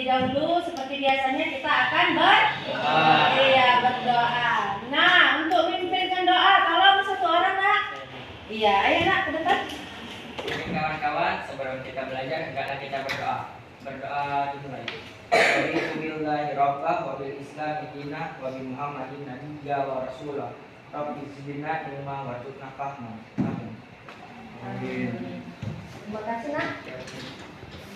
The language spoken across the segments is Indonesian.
dahulu seperti biasanya kita akan berdoa. Nah, untuk memimpinkan doa, tolong satu orang nak. Iya, ayo nak ke depan. Jadi kawan-kawan, sebelum kita belajar, hendaklah kita berdoa. Berdoa dimulai. Bismillahi rabbah wa bil islami dinah wa bi muhammadin nabiyya wa rasulah. Rabbi zidna ilma warzuqna fahma. Amin. Terima kasih nak.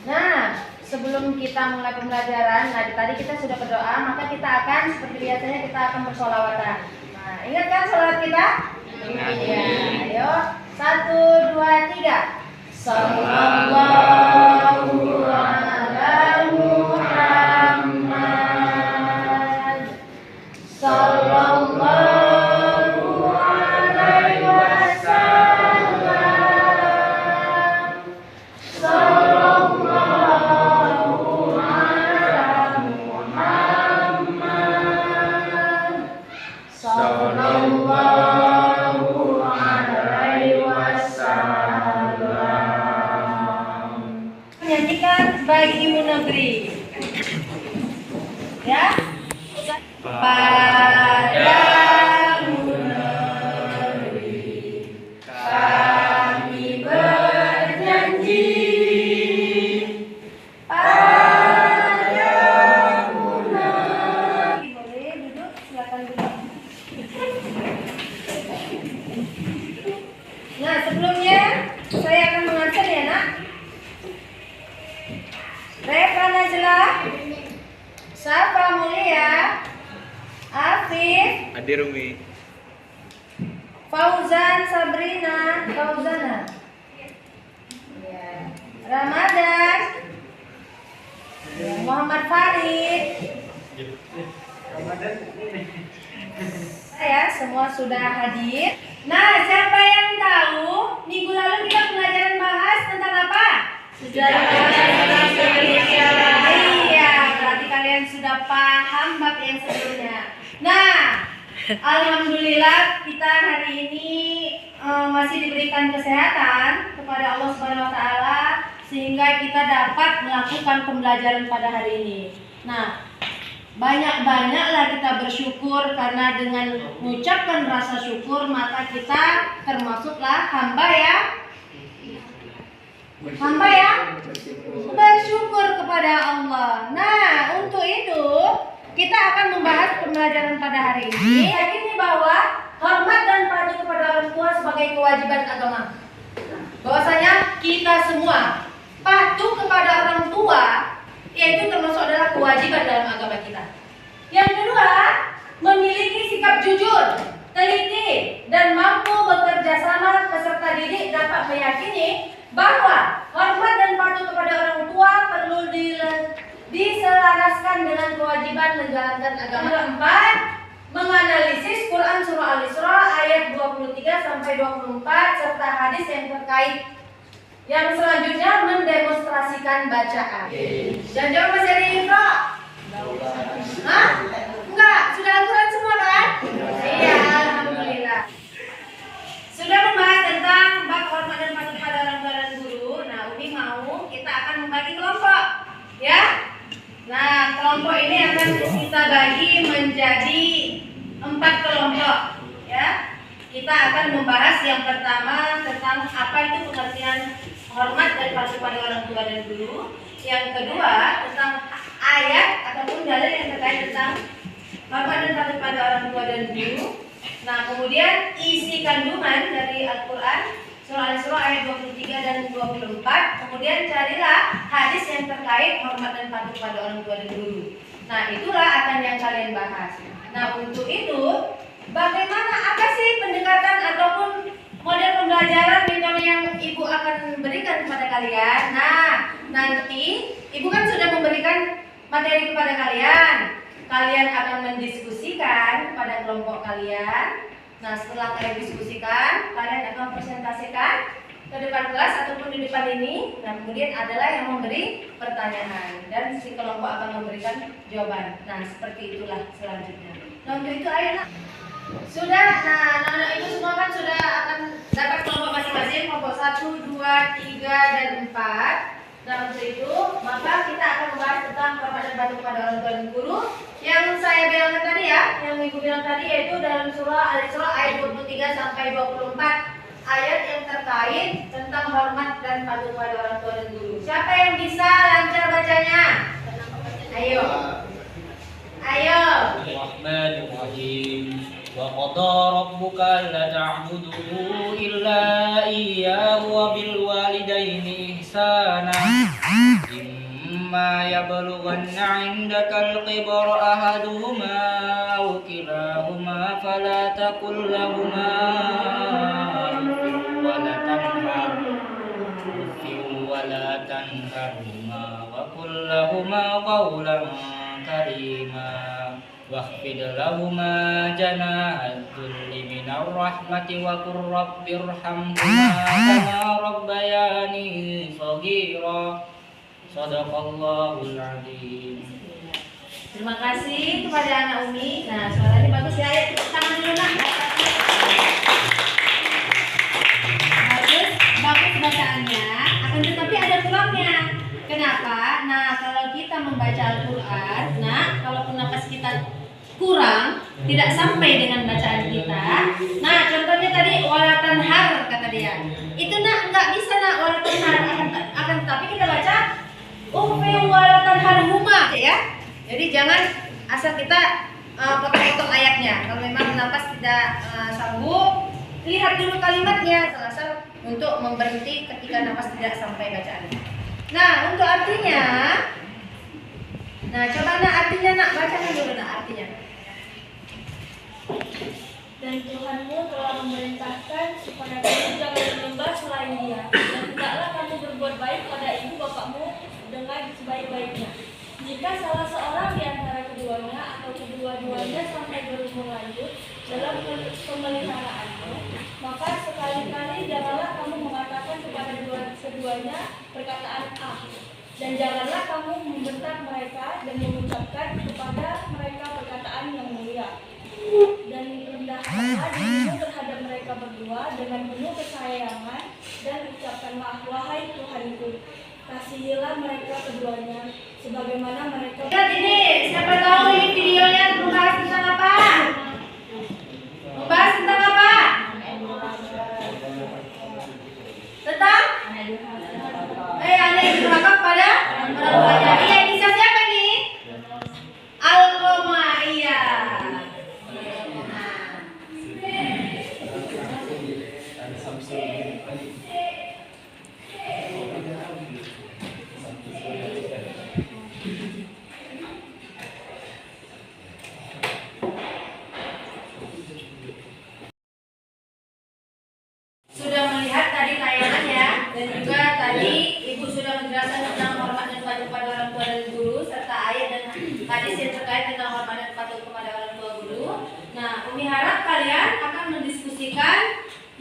Nah, sebelum kita mulai pembelajaran, tadi kita sudah berdoa, maka kita akan seperti biasanya kita akan bersolawatan. Nah, ingat kan salawat kita? Iya. Ayo, 1, 2, 3. Sallallahu ala Muhammad. Sallallahu alaihi wasallam. Sallallahu ala Muhammad. Sallallahu alaihi wasallam. Menyanyikan Bagimu Negeri. Ya. Padamu negeri kami berjanji. Padamu negeri. Boleh duduk, silakan duduk. Nah, sebelumnya saya akan mengajar ya nak. Reva Najla, Safa Mulia, Afif, Adi Rumi, Fauzan Sabrina, Fauzana, ya. Ramadan, ya. Muhammad Farid. Ya, semua sudah hadir. Nah, siapa yang tahu minggu lalu kita pelajaran bahas tentang apa? Sejarah Indonesia. Iya, berarti kalian sudah paham bab yang sebelumnya. Nah, alhamdulillah kita hari ini masih diberikan kesehatan kepada Allah Subhanahu wa taala sehingga kita dapat melakukan pembelajaran pada hari ini. Nah, banyak-banyaklah kita bersyukur karena dengan mengucapkan rasa syukur maka kita termasuklah hamba ya bersyukur kepada Allah. Nah, untuk itu kita akan membahas pembelajaran pada hari ini. Yakini bahwa hormat dan patuh kepada orang tua sebagai kewajiban agama. Bahwasanya kita semua patuh kepada orang tua yaitu termasuk adalah kewajiban dalam agama kita. Yang kedua, memiliki sikap jujur, teliti, dan mampu bekerja sama peserta didik dapat meyakini bahwa hormat dan patuh kepada orang tua perlu diselaraskan dengan kewajiban menjalankan agama. Keempat, menganalisis Quran Surah Al-Isra ayat 23 sampai 24 serta hadis yang terkait. Yang selanjutnya mendemonstrasikan bacaan. Dan jawab masih ada yang Iqra? Hah? Enggak, sudah Al-Quran semua kan? Iya, alhamdulillah. Sudah membahas tentang bab hormat dan patuh pada orang tua dan guru. Nah, Umi mau kita akan membagi kelompok, ya. Nah, kelompok ini akan kita bagi menjadi 4 kelompok, ya. Kita akan membahas yang pertama tentang apa itu pengertian hormat dan patuh pada orang tua dan guru. Yang kedua tentang ayat ataupun dalil yang terkait tentang hormat dan patuh pada orang tua dan guru. Nah, kemudian isi kandungan dari Al-Quran Surah Al-Isra ayat 23 dan 24. Kemudian carilah hadis yang terkait hormat dan patuh pada orang tua dan guru. Nah, itulah akan yang kalian bahas. Nah, untuk itu bagaimana, apa sih pendekatan ataupun model pembelajaran metode yang Ibu akan berikan kepada kalian? Nah, nanti Ibu kan sudah memberikan materi kepada kalian. Kalian akan mendiskusikan pada kelompok kalian. Nah, setelah kalian diskusikan, kalian akan presentasikan ke depan kelas ataupun di depan ini. Dan kemudian adalah yang memberi pertanyaan dan si kelompok akan memberikan jawaban. Nah, seperti itulah selanjutnya. Nah, untuk itu ayo nak. Sudah, nah anak-anak itu semua kan sudah akan dapat kelompok masing-masing, kelompok 1, 2, 3, dan 4. Nah, untuk itu maka kita akan membahas tentang hormat Tuhan Guru. Yang saya bilangkan tadi ya, yang Ibu bilang tadi yaitu dalam surah Al-Isra ayat 23 sampai 24, ayat yang terkait tentang hormat dan patuh pada orang tua dan guru. Siapa yang bisa lancar bacanya? Ayo. Ayo. Bismillahirrahmanirrahim. Wa qada rabbuka alla ta'budu illa iyyahu wa bil walidayni ihsana. Imma yablughanna 'indaka al-kibara ahaduhuma aw kilahuma fala taqul lahumā uffin wa la tanharhumā wa qul lahumā qawlan karīmā. واخفض لهما جناح الذل من الرحمة وقل رب ارحمهما كما ربياني صغيرا صدق الله العظيم. Terima kasih kepada anak Umi. Nah, suaranya bagus ya. Ayo tepuk tangan dulu nak. Bagus bacaannya. Akan tetapi ada kurangnya. Kenapa? Nah, kalau kita membaca Al-Quran, nah, kalaupun nafas kita kurang, tidak sampai dengan bacaan kita. Nah, contohnya tadi walatan har kata dia. Itu nak nggak bisa nak walatan har, akan tetapi kita baca ufi walatan har huma ya. Jadi jangan asal kita potong-potong ayatnya. Kalau memang nafas tidak sanggup, lihat dulu kalimatnya asal untuk memberhenti ketika nafas tidak sampai bacaannya. Nah, untuk artinya, nah coba nak artinya nak bacakan dulu nak artinya. Dan Tuhanmu telah memerintahkan supaya kamu jangan menyembah selain Dia, dan hendaklah kamu berbuat baik pada ibu bapakmu dengan sebaik-baiknya. Jika salah seorang di antara keduanya atau kedua-duanya sampai berumur lanjut dalam pemeliharaanmu, maka sekali-kali janganlah kamu mengatakan kepada keduanya perkataan A, dan janganlah kamu membentak mereka dan mengucapkan kepada mereka perkataan yang mulia. Dan rendahkanlah dirimu terhadap mereka berdua dengan penuh kesayangan dan ucapkanlah, wahai Tuhanku, kasihilah mereka keduanya sebagaimana mereka. Lihat ini, siapa tahu ini videonya membahas tentang apa? Membahas tentang apa? Tentang? Anak yang berbakti pada orang tuanya. Iya, inisial siapa nih? Al-Qomaiyah. Sudah melihat tadi tayangannya dan juga tadi Ibu sudah menjelaskan tentang hormat dan patuh kepada orang tua dan guru serta ayat dan hadis yang terkait tentang hormat dan patuh kepada orang tua guru. Nah, Umi harap kalian akan mendiskusikan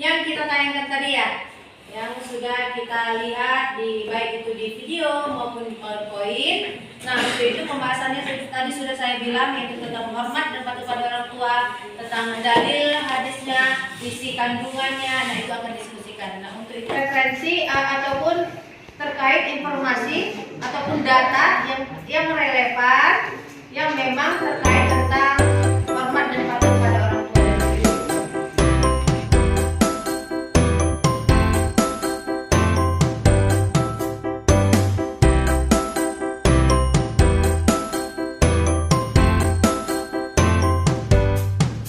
yang kita tayangkan tadi ya, yang sudah kita lihat di baik itu di video maupun di PowerPoint. Nah, untuk itu pembahasannya tadi sudah saya bilang yaitu tentang hormat dan patuh pada orang tua, tentang dalil hadisnya, isi kandungannya. Nah, itu akan diskusikan. Nah, untuk itu referensi ataupun terkait informasi ataupun data yang relevan yang memang terkait tentang hormat dan patuh pada orang tua.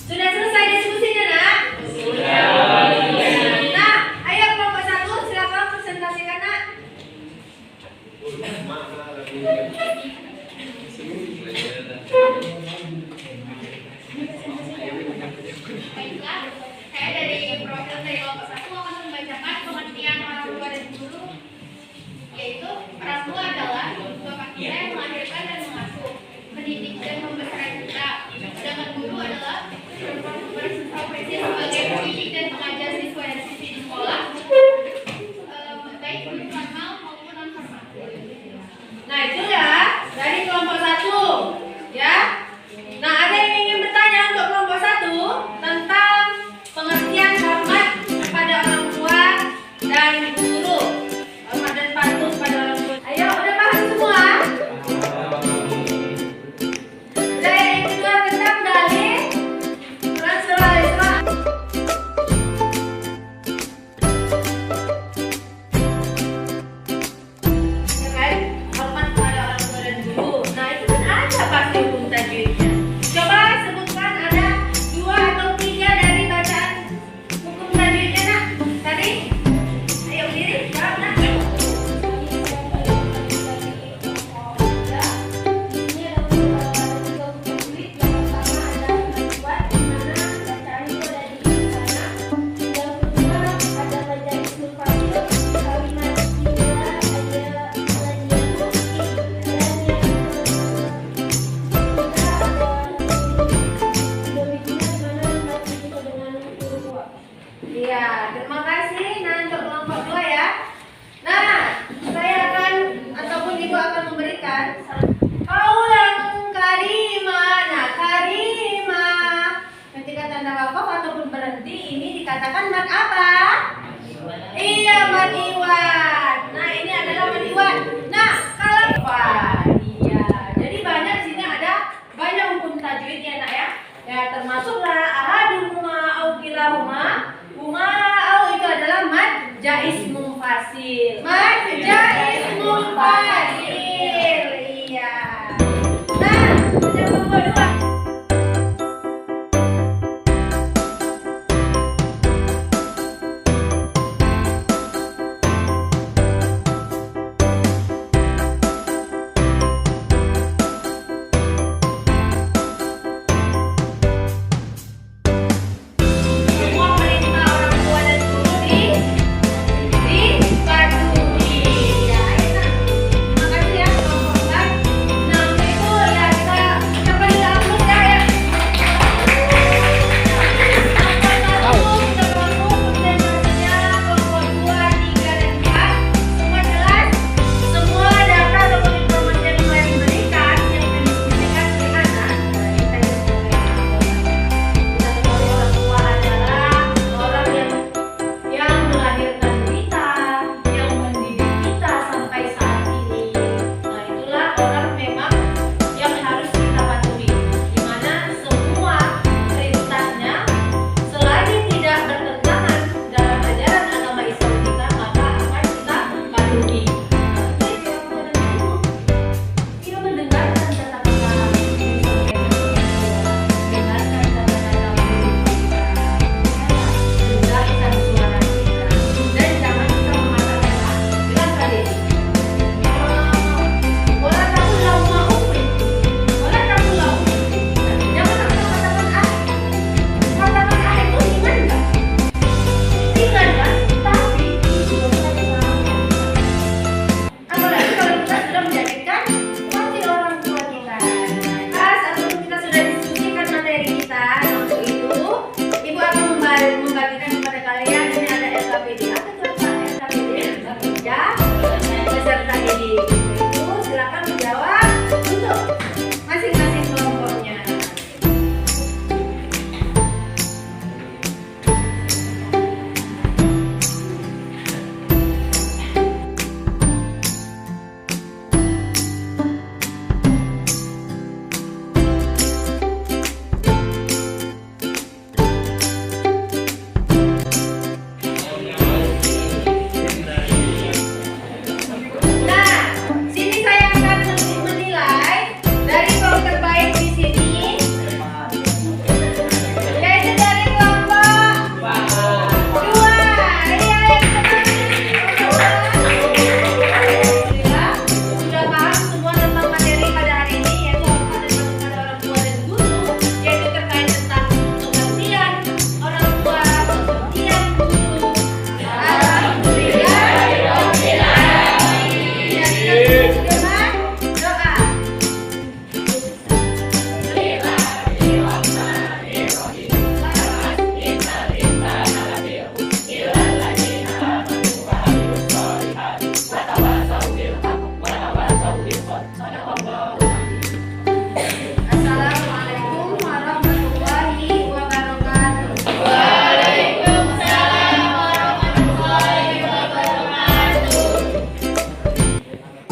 Sudah selesai diskusinya, Nak? Sudah. Nah, ayo kelompok 1 silakan presentasikan, Nak. Maaf, Ya termasuklah